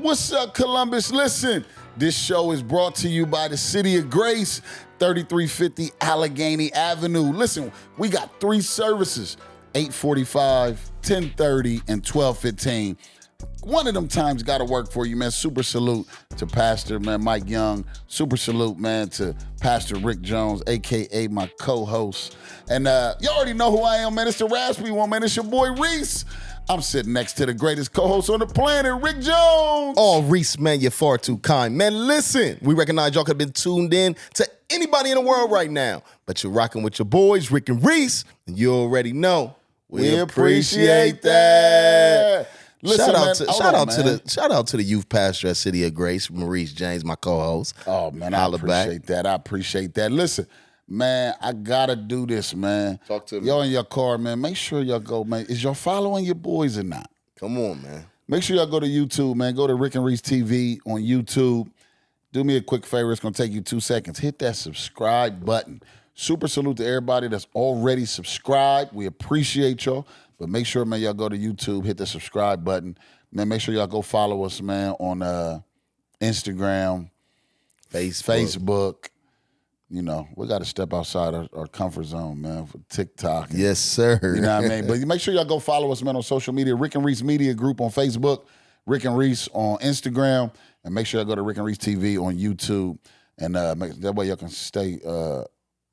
What's up, Columbus? Listen, this show is brought to you by the City of Grace, 3350 Allegheny Avenue. Listen, we got 3 services, 8:45, 10:30, and 12:15. One of them times got to work for you, man. Super salute to Pastor, man, Mike Young. Super salute, man, to Pastor Rick Jones, a.k.a. my co-host. And you already know who I am, man. It's the raspy one, man. It's your boy, Reese. I'm sitting next to the greatest co-host on the planet, Rick Jones. Oh, Reese, man, you're far too kind. Man, listen, we recognize y'all could have been tuned in to anybody in the world right now, but you're rocking with your boys, Rick and Reese, and you already know. We appreciate that. Listen, shout out to the youth pastor at City of Grace, Maurice James, my co-host. Oh, man, I appreciate that. I appreciate that. Listen, man, I gotta do this, man. Talk to me. Y'all in your car, man. Make sure y'all go, man. Is y'all following your boys or not? Come on, man. Make sure y'all go to YouTube, man. Go to Rick and Reese TV on YouTube. Do me a quick favor. It's gonna take you 2 seconds. Hit that subscribe button. Super salute to everybody that's already subscribed. We appreciate y'all. But make sure, man, y'all go to YouTube, hit the subscribe button. Man, make sure y'all go follow us, man, on Instagram, Facebook. You know, we got to step outside our comfort zone, man, for TikTok. Yes, sir. You know what I mean? But make sure y'all go follow us, man, on social media. Rick and Reese Media Group on Facebook, Rick and Reese on Instagram, and make sure y'all go to Rick and Reese TV on YouTube. And that way y'all can stay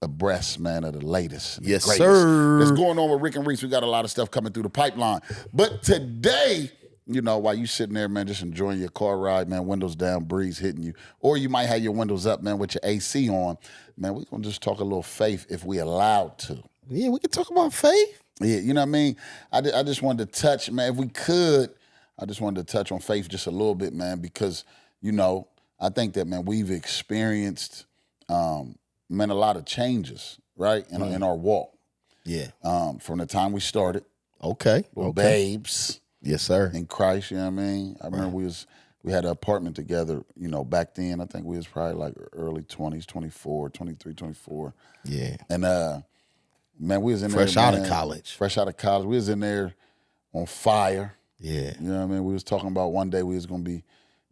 abreast, man, of the latest. Yes, sir. That's going on with Rick and Reese. We got a lot of stuff coming through the pipeline. But today, you know, while you sitting there, man, just enjoying your car ride, man, windows down, breeze hitting you, or you might have your windows up, man, with your AC on, man, we're going to just talk a little faith if we allowed to. Yeah, we can talk about faith. Yeah, you know what I mean? I just wanted to touch, man, if we could, I just wanted to touch on faith just a little bit, man, because, you know, I think that, man, we've experienced, man, a lot of changes, right, in our walk. Yeah. From the time we started. Okay. Babes. Yes, sir. In Christ, you know what I mean? I remember we had an apartment together, you know, back then. I think we was probably like early 20s, 24, 23, 24. Yeah. And, man, we was in Fresh there. out of college. Fresh out of college. We was in there on fire. Yeah. You know what I mean? We was talking about one day we was going to be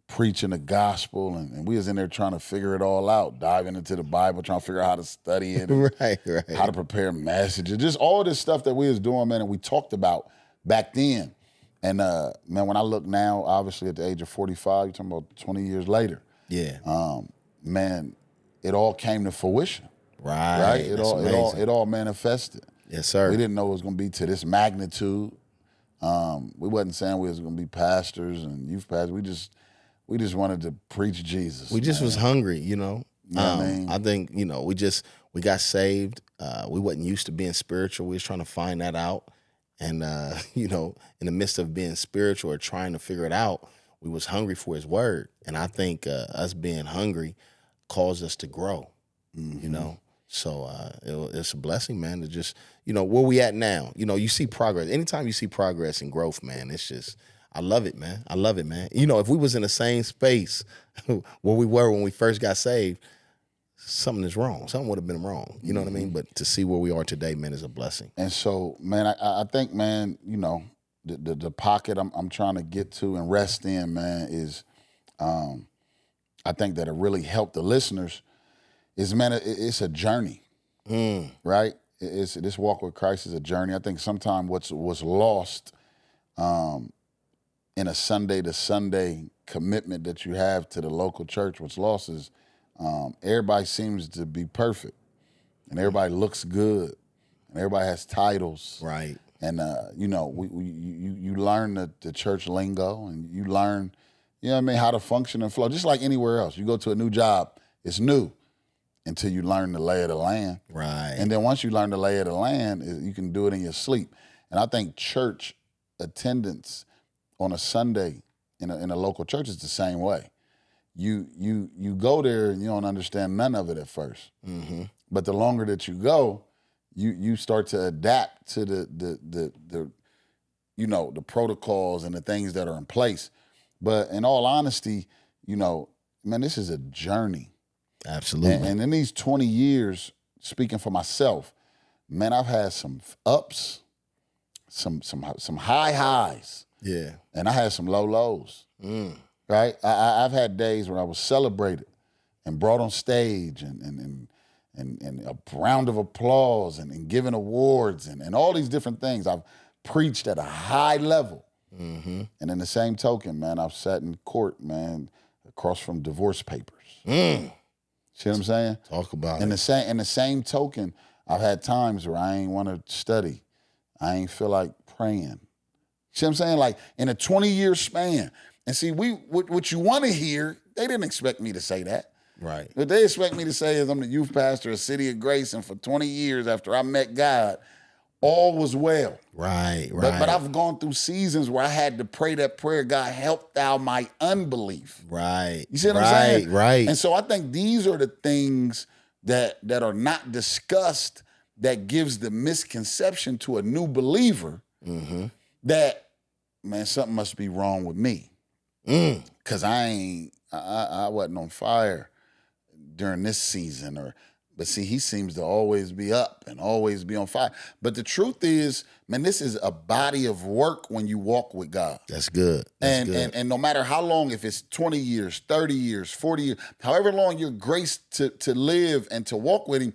preaching the gospel, and we was in there trying to figure it all out, diving into the Bible, trying to figure out how to study it, right. how to prepare messages, just all this stuff that we was doing, man, and we talked about back then. And, man, when I look now, obviously at the age of 45, you're talking about 20 years later. Yeah. Man, it all came to fruition. Right. It all manifested. Yes, sir. We didn't know it was going to be to this magnitude. We wasn't saying we was going to be pastors and youth pastors. We just wanted to preach Jesus. We just was hungry, you know. You know what I mean? I think, you know, we got saved. We wasn't used to being spiritual. We was trying to find that out. And, you know, in the midst of being spiritual or trying to figure it out, we was hungry for his word. And I think us being hungry caused us to grow, you know. So it's a blessing, man, to just, you know, where we at now. You know, you see progress. Anytime you see progress and growth, man, it's just, I love it, man. I love it, man. You know, if we was in the same space where we were when we first got saved, something is wrong. Something would have been wrong. You know what I mean? But to see where we are today, man, is a blessing. And so, man, I think, man, you know, the pocket I'm trying to get to and rest in, man, is I think that it really helped the listeners is, man, it's a journey, right? This walk with Christ is a journey. I think sometimes what's lost in a Sunday to Sunday commitment that you have to the local church, what's lost is everybody seems to be perfect and everybody looks good and everybody has titles. Right. And, you know, you learn the church lingo and you learn, you know what I mean, how to function and flow, just like anywhere else. You go to a new job, it's new until you learn the lay of the land. Right. And then once you learn the lay of the land, you can do it in your sleep. And I think church attendance on a Sunday in a local church is the same way. You go there and you don't understand none of it at first. Mm-hmm. But the longer that you go, you start to adapt to the you know, the protocols and the things that are in place. But in all honesty, you know, man, this is a journey. Absolutely. And in these 20 years, speaking for myself, man, I've had some ups, some high highs. Yeah. And I had some low lows. right? I've had days when I was celebrated and brought on stage and a round of applause and given awards and all these different things. I've preached at a high level. And in the same token, man, I've sat in court, man, across from divorce papers. See what I'm saying? Talk about In it. the same token, I've had times where I ain't want to study. I ain't feel like praying. See what I'm saying? Like in a 20-year span. And see, what you want to hear, they didn't expect me to say that. Right. What they expect me to say is I'm the youth pastor of City of Grace, and for 20 years after I met God, all was well. Right. But I've gone through seasons where I had to pray that prayer, God, help thou my unbelief. Right. You see what I'm saying? Right. And so I think these are the things that are not discussed that gives the misconception to a new believer that, man, something must be wrong with me. Because I wasn't on fire during this season. But see, he seems to always be up and always be on fire. But the truth is, man, this is a body of work when you walk with God. That's good. And no matter how long, if it's 20 years, 30 years, 40 years, however long you're graced to live and to walk with him,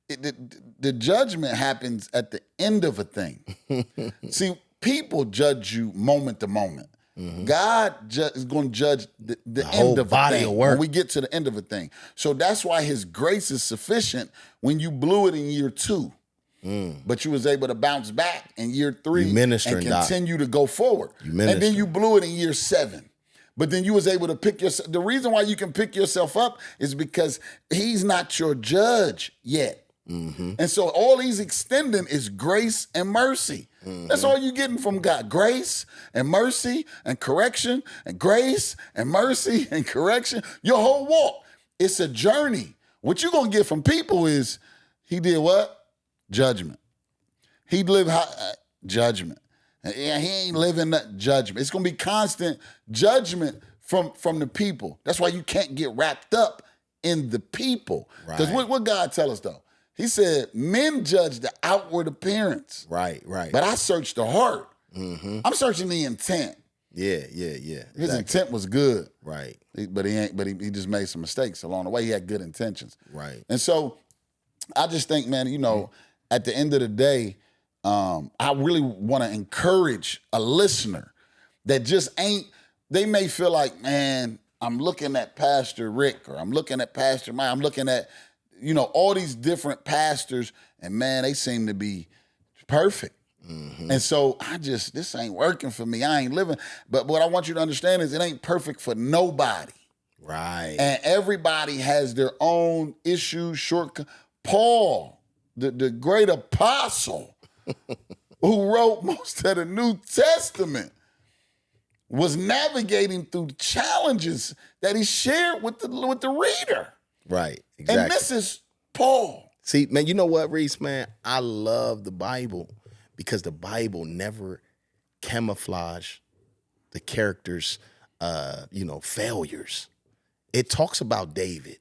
the judgment happens at the end of a thing. See, people judge you moment to moment. God is going to judge the end of a body thing of work. when we get to the end of a thing. So that's why his grace is sufficient when you blew it in year 2. But you was able to bounce back in year 3 and continue to go forward. And then you blew it in year 7. But then you was able to pick yourself. The reason why you can pick yourself up is because he's not your judge yet. And so all he's extending is grace and mercy. That's all you're getting from God. Grace and mercy and correction and grace and mercy and correction. Your whole walk, it's a journey. What you're going to get from people is he did what? Judgment. He lived judgment. And he ain't living that judgment. It's going to be constant judgment from the people. That's why you can't get wrapped up in the people. Because what God tell us, though? He said, men judge the outward appearance. Right. But I searched the heart. I'm searching the intent. Yeah. His intent was good. Right. But he just made some mistakes along the way. He had good intentions. Right. And so I just think, man, at the end of the day, I really want to encourage a listener that just they may feel like, man, I'm looking at Pastor Rick or I'm looking at Pastor Mike, I'm looking at, all these different pastors, and man, they seem to be perfect. And so this ain't working for me. I ain't living. But what I want you to understand is it ain't perfect for nobody. Right. And everybody has their own issues, shortcomings. Paul, the great apostle who wrote most of the New Testament, was navigating through the challenges that he shared with the reader. Right, exactly. And this is Paul. See, man, you know what, Reese, man? I love the Bible because the Bible never camouflage the characters' failures. It talks about David.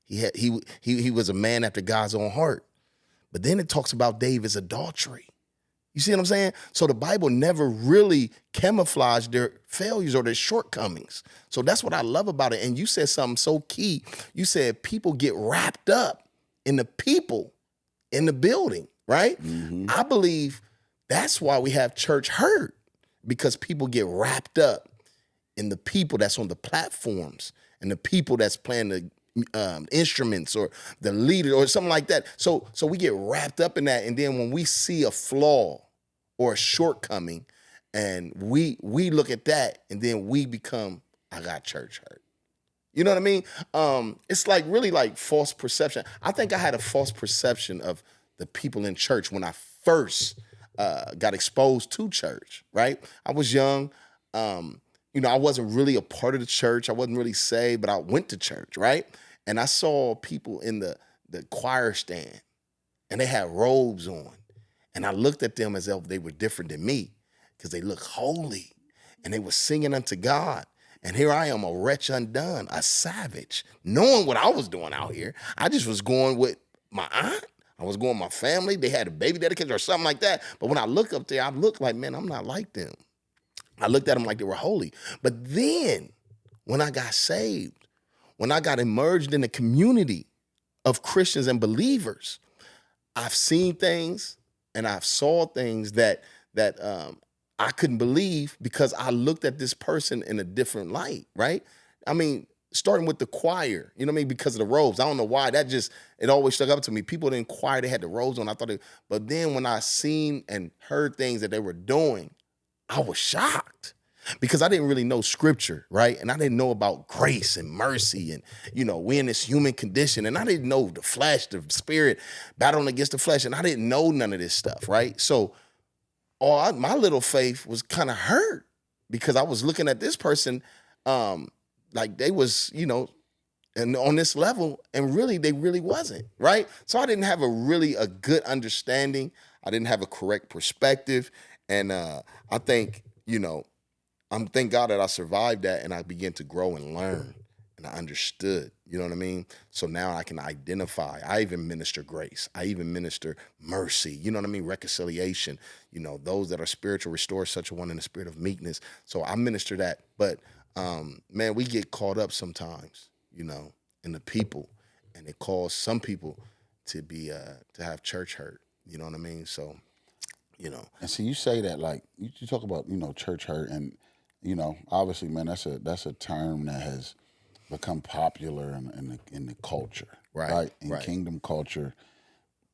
He was a man after God's own heart. But then it talks about David's adultery. You see what I'm saying? So the Bible never really camouflaged their failures or their shortcomings. So that's what I love about it. And you said something so key. You said people get wrapped up in the people in the building, right? I believe that's why we have church hurt, because people get wrapped up in the people that's on the platforms and the people that's playing the instruments or the leader or something like that. So we get wrapped up in that. And then when we see a flaw or a shortcoming and we look at that and then we become, I got church hurt. You know what I mean? It's like really like false perception. I think I had a false perception of the people in church when I first got exposed to church, right? I was young. I wasn't really a part of the church. I wasn't really saved, but I went to church, right? And I saw people in the choir stand, and they had robes on. And I looked at them as if they were different than me because they looked holy, and they were singing unto God. And here I am, a wretch undone, a savage, knowing what I was doing out here. I just was going with my aunt. I was going with my family. They had a baby dedication or something like that. But when I look up there, I look like, man, I'm not like them. I looked at them like they were holy. But then when I got saved, when I got immersed in the community of Christians and believers, I've seen things and I've saw things that I couldn't believe because I looked at this person in a different light, right? I mean, starting with the choir, you know what I mean? Because of the robes. I don't know why. It always stuck up to me. People didn't choir, they had the robes on. But then when I seen and heard things that they were doing, I was shocked because I didn't really know scripture, right? And I didn't know about grace and mercy and, we in this human condition. And I didn't know the flesh, the spirit, battling against the flesh. And I didn't know none of this stuff, right? So my little faith was kind of hurt because I was looking at this person like they was, and on this level, and really, they really wasn't, right? So I didn't have a good understanding. I didn't have a correct perspective. And I think, thank God that I survived that and I began to grow and learn and I understood, you know what I mean? So now I can identify. I even minister grace. I even minister mercy, you know what I mean? Reconciliation, those that are spiritual, restore such a one in the spirit of meekness. So I minister that. But man, we get caught up sometimes, in the people, and it causes some people to be to have church hurt. You know what I mean? So, And see, you say that like you talk about church hurt, and obviously, man, that's a term that has become popular in the culture, right? In kingdom culture,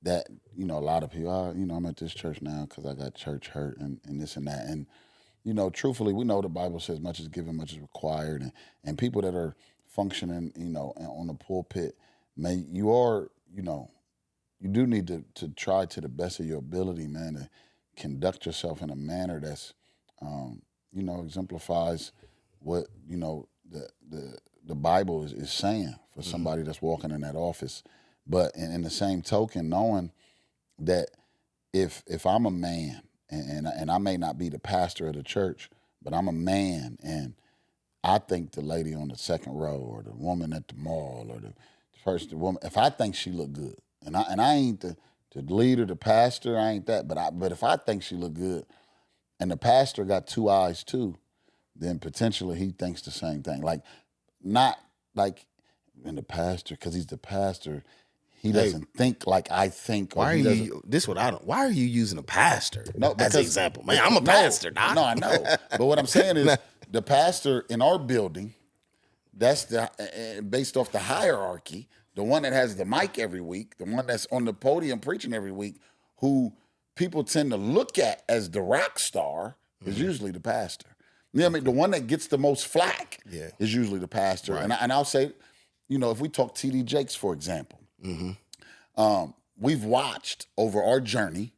that a lot of people, I'm at this church now because I got church hurt and this and that, and truthfully, we know the Bible says much is given, much is required, and people that are functioning, on the pulpit, man, you do need to try to the best of your ability, man, to conduct yourself in a manner that's, exemplifies what, the Bible is saying for somebody that's walking in that office. But in the same token, knowing that if I'm a man, and I may not be the pastor of the church, but I'm a man, and I think the lady on the second row or the woman at the mall or the woman, if I think she look good, and I ain't the leader, the pastor, I ain't that, but if I think she look good, and the pastor got two eyes too, then potentially he thinks the same thing. Like, not like, and the pastor, because he's the pastor, he doesn't think like I think. Why are you using a pastor as an example? Man, I'm a pastor, No, I know. But what I'm saying is the pastor in our building, that's based off the hierarchy, the one that has the mic every week, the one that's on the podium preaching every week, who people tend to look at as the rock star is usually the pastor. You know what I mean? The one that gets the most flack is usually the pastor. Right. And I'll say, if we talk T.D. Jakes, for example, we've watched over our journey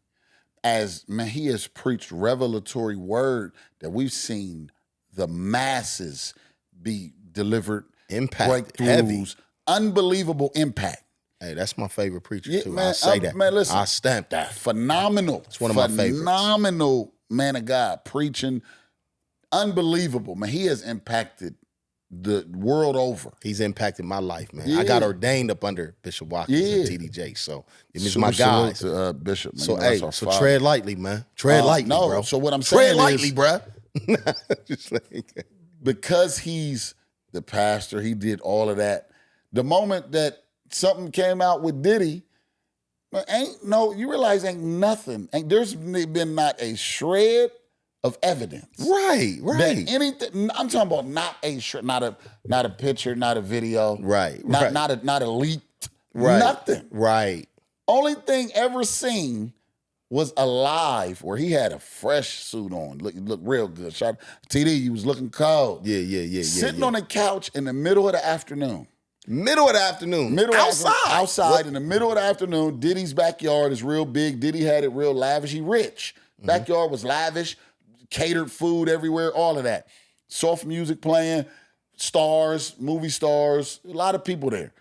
as, man, he has preached revelatory word that we've seen the masses be delivered, impact, breakthroughs, heavy. Unbelievable impact. Hey, that's my favorite preacher too. Man, I say that. Man, listen, I stamp that. Phenomenal. It's one of my favorites. Phenomenal man of God preaching. Unbelievable, man. He has impacted the world over. He's impacted my life, man. Yeah. I got ordained up under Bishop Watkins and T.D. Jakes, so he's my guys. To, Bishop, man. So tread lightly, man. Tread lightly, bro. So what I'm saying tread lightly, bro. Just like, because he's the pastor, he did all of that. The moment that something came out with Diddy, you realize ain't nothing. There's been not a shred of evidence. Right. That anything, I'm talking about not a shred, not a picture, not a video. Right. Not a leaked. Right. Nothing. Right. Only thing ever seen was Alive, where he had a fresh suit on. Look real good. Shout TD, you was looking cold. Yeah. Sitting on the couch in the middle of the afternoon. Outside in the middle of the afternoon. Diddy's backyard is real big. Diddy had it real lavish. He rich. Backyard was lavish. Catered food everywhere, all of that. Soft music playing, stars, movie stars, a lot of people there.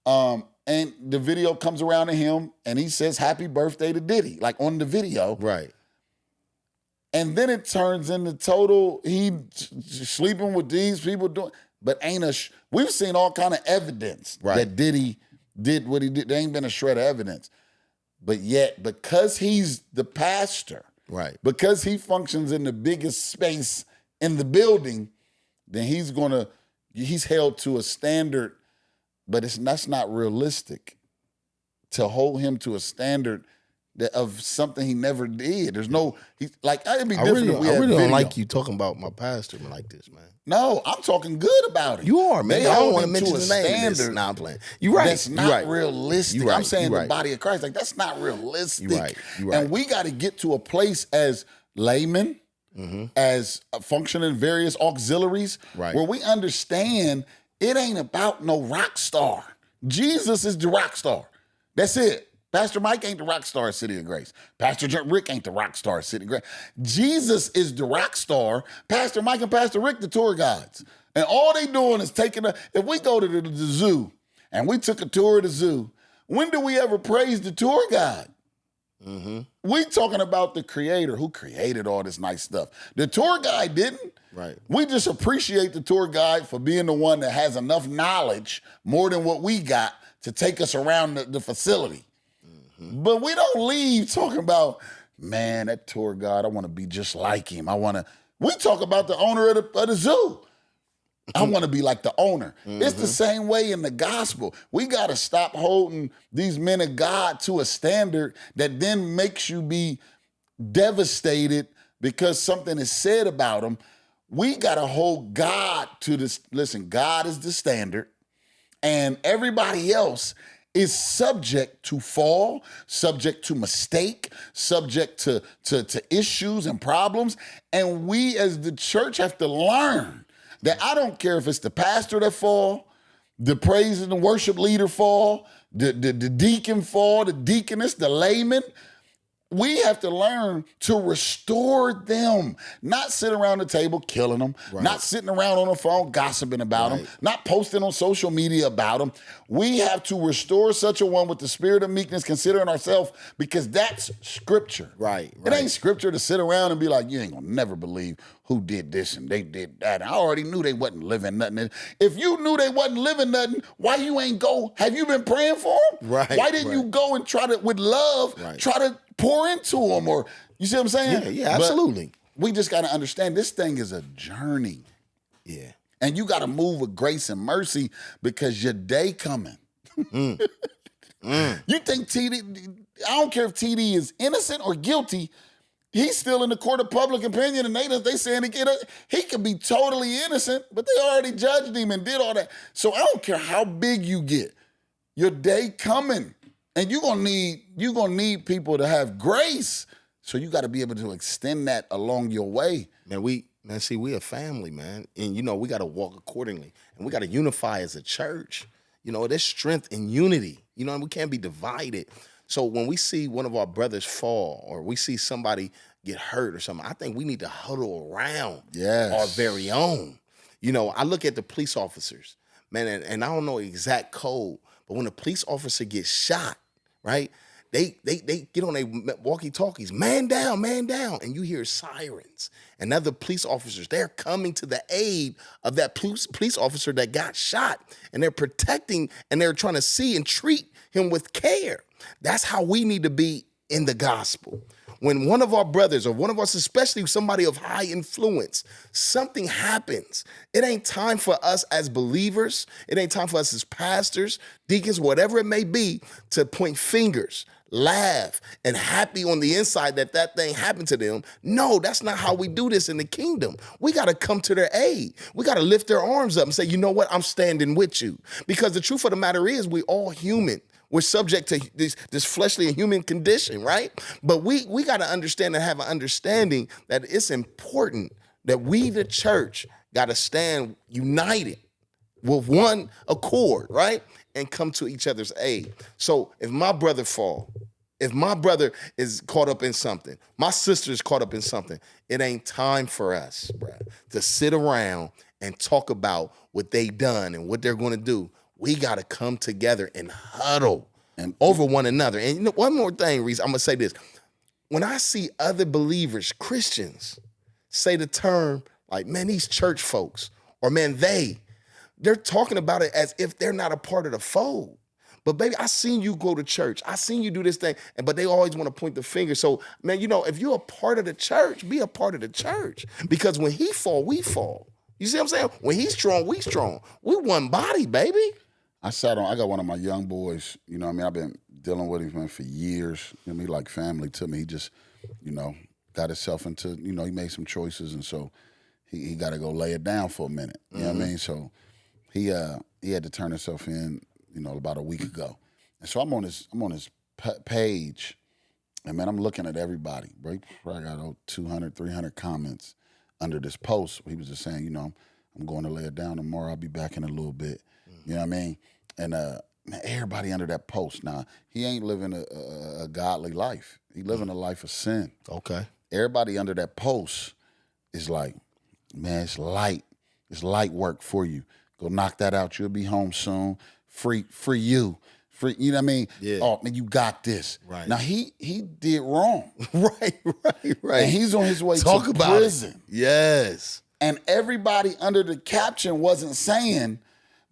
And the video comes around to him, and he says, "Happy birthday" to Diddy, like on the video. Right. And then it turns into total, he sleeping with these people doing, but we've seen all kind of evidence that Diddy did what he did. There ain't been a shred of evidence. But yet, because he's the pastor, right, because he functions in the biggest space in the building, then he's going to He's held to a standard, but that's not realistic to hold him to a standard of something he never did. There's no, it'd be different if we had I really video. don't like you talking about my pastor like this, man. No, I'm talking good about it. You are, man. They I don't hold want to him mention to a his name. standard. Nah, I'm playing. You right. That's not realistic. You right. I'm saying You the right. body of Christ, that's not realistic. You right. You right. And we got to get to a place as laymen, as functioning various auxiliaries, Right. where we understand it ain't about no rock star. Jesus is the rock star. That's it. Pastor Mike ain't the rock star at City of Grace. Pastor Rick ain't the rock star at City of Grace. Jesus is the rock star. Pastor Mike and Pastor Rick, the tour guides. And all they doing is if we go to the zoo and we took a tour of the zoo, when do we ever praise the tour guide? We talking about the creator who created all this nice stuff. The tour guide didn't. Right. We just appreciate the tour guide for being the one that has enough knowledge, more than what we got, to take us around the facility. But we don't leave talking about, man, that tour guide, I want to be just like him. We talk about the owner of the zoo. I want to be like the owner. It's the same way in the gospel. We got to stop holding these men of God to a standard that then makes you be devastated because something is said about them. We got to hold God to this. Listen, God is the standard, and everybody else is subject to fall, subject to mistake, subject to issues and problems. And we as the church have to learn that I don't care if it's the pastor that fall, the praise and the worship leader fall, the deacon fall, the deaconess, the layman. We have to learn to restore them, not sit around the table killing them, not sitting around on the phone gossiping about them, not posting on social media about them. We have to restore such a one with the spirit of meekness, considering ourselves, because that's scripture. Right. It ain't scripture to sit around and be like, you ain't gonna never believe who did this and they did that. I already knew they wasn't living nothing. If you knew they wasn't living nothing, why you ain't go? Have you been praying for them? Right. Why didn't you go and try to, with love, try to pour into them? Or, you see what I'm saying? Yeah, absolutely. But we just got to understand this thing is a journey. Yeah. And you got to move with grace and mercy because your day coming. You think TD, I don't care if TD is innocent or guilty, he's still in the court of public opinion, and they saying he could be totally innocent, but they already judged him and did all that. So I don't care how big you get, your day coming, and you're gonna need people to have grace. So you got to be able to extend that along your way. Man, we a family, man, and we got to walk accordingly, and we got to unify as a church. There's strength in unity. And we can't be divided. So when we see one of our brothers fall or we see somebody get hurt or something, I think we need to huddle around our very own. I look at the police officers, man, and I don't know exact code, but when a police officer gets shot, right, they get on their walkie-talkies, man down, and you hear sirens. And other police officers, they're coming to the aid of that police officer that got shot, and they're protecting, and they're trying to see and treat him with care. That's how we need to be in the gospel. When one of our brothers or one of us, especially somebody of high influence, something happens, it ain't time for us as believers, it ain't time for us as pastors, deacons, whatever it may be, to point fingers, laugh, and happy on the inside that thing happened to them. No, that's not how we do this in the kingdom. We got to come to their aid. We got to lift their arms up and say, you know what, I'm standing with you. Because the truth of the matter is, we all human. We're subject to this fleshly and human condition, right? But we got to understand and have an understanding that it's important that we, the church, got to stand united with one accord, right? And come to each other's aid. So if my brother fall, if my brother is caught up in something, my sister is caught up in something, it ain't time for us, bruh, to sit around and talk about what they done and what they're going to do. We got to come together and huddle and over one another. And one more thing, Reese, I'm going to say this. When I see other believers, Christians, say the term like, man, these church folks, or man, they're talking about it as if they're not a part of the fold. But baby, I seen you go to church. I seen you do this thing. But they always want to point the finger. So, man, if you're a part of the church, be a part of the church. Because when he fall, we fall. You see what I'm saying? When he's strong, we strong. We one body, baby. I got one of my young boys, you know what I mean? I've been dealing with him, man, for years. You know, he like family to me. He just, you know, got himself into, you know, he made some choices, and so he got to go lay it down for a minute. You know what I mean? So he had to turn himself in, you know, about a week ago. And so I'm on his page, and man, I'm looking at everybody. Bro, he probably got 200, 300 comments under this post. He was just saying, you know, I'm going to lay it down tomorrow. I'll be back in a little bit. You know what I mean? And man, everybody under that post. Now, he ain't living a godly life. He living a life of sin. Okay. Everybody under that post is like, man, it's light. It's light work for you. Go knock that out. You'll be home soon. Free you. Free, you know what I mean? Yeah. Oh, man, you got this. Right. Now, he did wrong. Right. And he's on his way Talk to about prison. It. Yes. And everybody under the caption wasn't saying,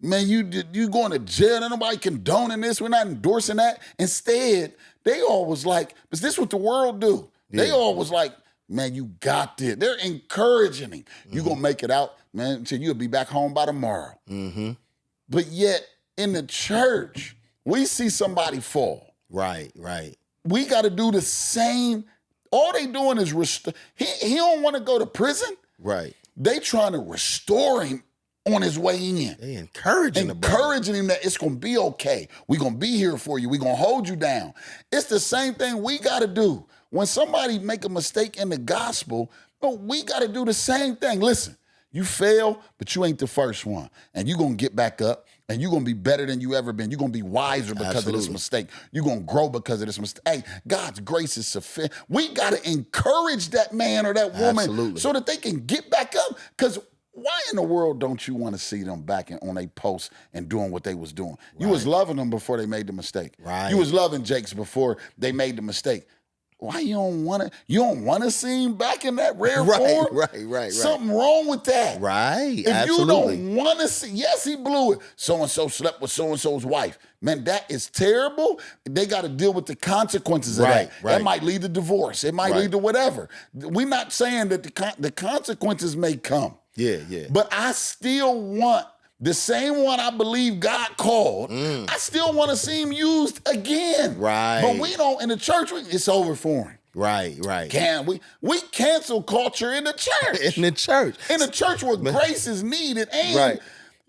man, you going to jail. Ain't nobody condoning this. We're not endorsing that. Instead, they all was like, is this what the world do? Yeah. They all was like, man, you got this. They're encouraging him. You going to make it out, man, until you'll be back home by tomorrow. Mm-hmm. But yet, in the church, we see somebody fall. Right. We got to do the same. All they doing is he don't want to go to prison. Right. They trying to restore him on his way in. They encouraging him that it's going to be okay. We're going to be here for you. We're going to hold you down. It's the same thing we got to do. When somebody make a mistake in the gospel, we got to do the same thing. Listen, you fail, but you ain't the first one. And you're going to get back up, and you're going to be better than you ever been. You're going to be wiser because of this mistake. You're going to grow because of this mistake. Hey, God's grace is sufficient. We got to encourage that man or that woman so that they can get back up. Because why in the world don't you want to see them back on a post and doing what they was doing? You was loving them before they made the mistake. Right. You was loving Jakes before they made the mistake. Why you don't want to see him back in that rare form? Right. Something wrong with that. Right, If you don't want to see, yes, he blew it. So-and-so slept with so-and-so's wife. Man, that is terrible. They got to deal with the consequences of that. Right. That might lead to divorce. It might lead to whatever. We're not saying that the consequences may come. Yeah. But I still want the same one I believe God called. I still want to see him used again. Right. But we don't, in the church, it's over for him. Right. We cancel culture in the church. In the church where grace is needed. And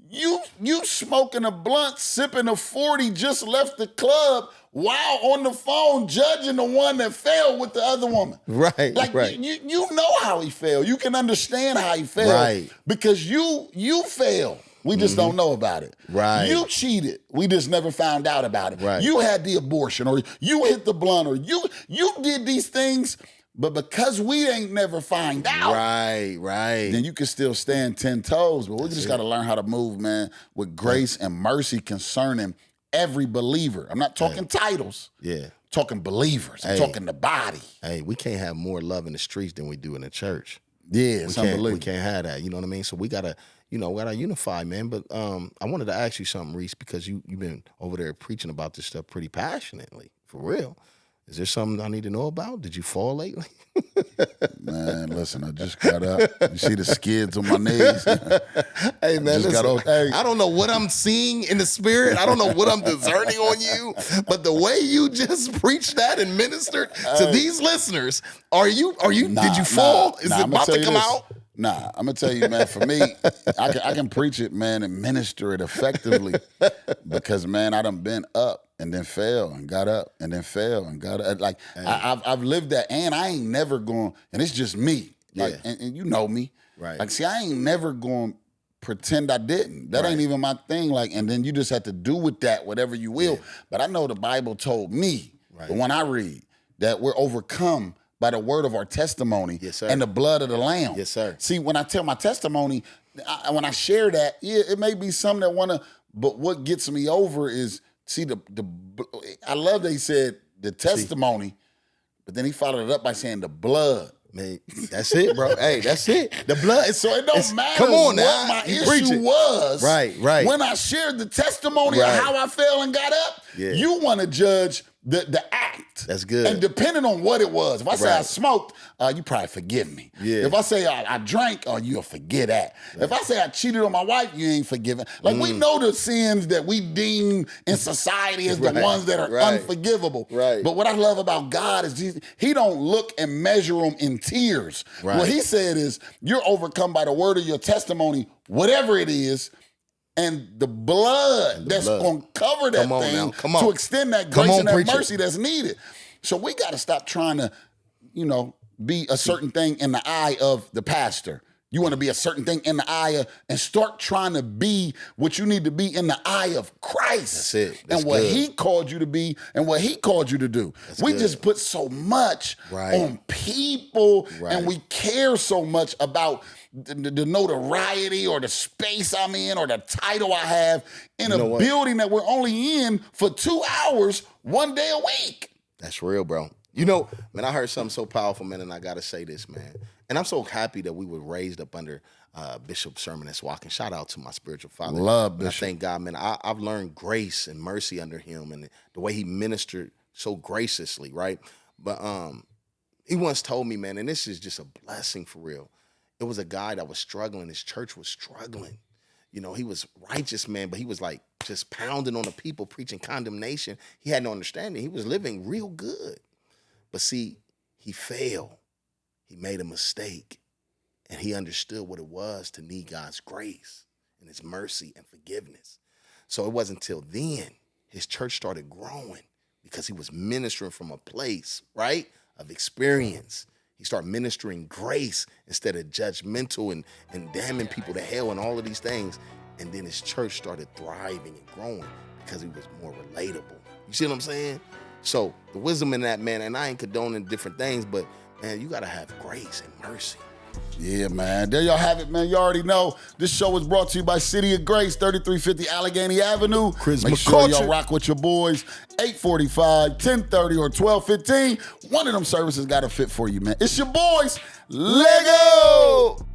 you smoking a blunt, sipping a 40, just left the club while on the phone judging the one that fell with the other woman. Right. You know how he fell. You can understand how he fell. Right. Because you failed. We just don't know about it. Right. You cheated. We just never found out about it. Right. You had the abortion, or you hit the blunt, or you did these things, but because we ain't never find out. Right. Then you can still stand 10 toes. But we just got to learn how to move, man, with grace and mercy concerning every believer. I'm not talking titles. Yeah. Talking believers. I'm talking the body. Hey, we can't have more love in the streets than we do in the church. Yeah, it's unbelievable. We can't have that. You know what I mean? So we gotta unify, man. But I wanted to ask you something, Reese, because you've been over there preaching about this stuff pretty passionately, for real. Is there something I need to know about? Did you fall lately? Man, listen, I just got up. You see the skids on my knees? Hey, man, listen, I don't know what I'm seeing in the spirit. I don't know what I'm discerning on you. But the way you just preached that and ministered to these listeners, did you fall? Is it about to come out? Nah, I'm going to tell you, man, for me, I can preach it, man, and minister it effectively because, man, I done been up and then fell and got up and then fell and got up. Like, I've lived that, and I ain't never going, and it's just me. Like, and you know me. Right. Like, see, I ain't never going to pretend I didn't. That ain't even my thing. Like, and then you just have to do with that whatever you will. But I know the Bible told me, the one I read, that we're overcome by the word of our testimony and the blood of the Lamb. Yes, sir. See, when I tell my testimony, when I share that, it may be some that want to, but what gets me over is, see, I love that he said the testimony, but then he followed it up by saying the blood. Man, that's it, bro. Hey, that's it. The blood. So it don't matter come on what now. my issue was. Right. When I shared the testimony of how I fell and got up, you want to judge the act. That's good. And depending on what it was, if I say I Right. smoked, you probably forgive me. Yeah. If I say I drank, you'll forget that. If I say I cheated on my wife, you ain't forgiven. Like we know the sins that we deem in society as the Right. ones that are Right. unforgivable. Right. But what I love about God is he don't look and measure them in tears. Right. What he said is, you're overcome by the word of your testimony, whatever it is, and the blood that's going to cover that Come on thing now. Come on. to extend that Come grace on, and that preacher. mercy that's needed. So we got to stop trying to, be a certain thing in the eye of the pastor. You want to be a certain thing in the eye of, and start trying to be what you need to be in the eye of Christ. That's it. That's and what good. he called you to be and what he called you to do. We good. just put so much Right. on people, Right. and we care so much about the notoriety or the space I'm in or the title I have in You know a what? building that we're only in for 2 hours, 1 day a week. That's real, bro. You know, man, I heard something so powerful, man, and I got to say this, man. And I'm so happy that we were raised up under Bishop Sherman that's walking. Shout out to my spiritual father. Love And I Bishop. thank God, man. I've learned grace and mercy under him and the way he ministered so graciously, right? But he once told me, man, and this is just a blessing for real. It was a guy that was struggling. His church was struggling. You know, he was righteous, man, but he was like just pounding on the people, preaching condemnation. He had no understanding. He was living real good. But see, he failed. He made a mistake. And he understood what it was to need God's grace and his mercy and forgiveness. So it wasn't until then his church started growing because he was ministering from a place, right, of experience. He started ministering grace instead of judgmental and damning people to hell and all of these things. And then his church started thriving and growing because he was more relatable. You see what I'm saying? So the wisdom in that, man, and I ain't condoning different things, but, man, you got to have grace and mercy. Yeah, man. There y'all have it, man. You already know. This show is brought to you by City of Grace, 3350 Allegheny Avenue. Charisma Make sure culture. y'all rock with your boys. 845, 1030, or 1215. One of them services got to fit for you, man. It's your boys, Lego.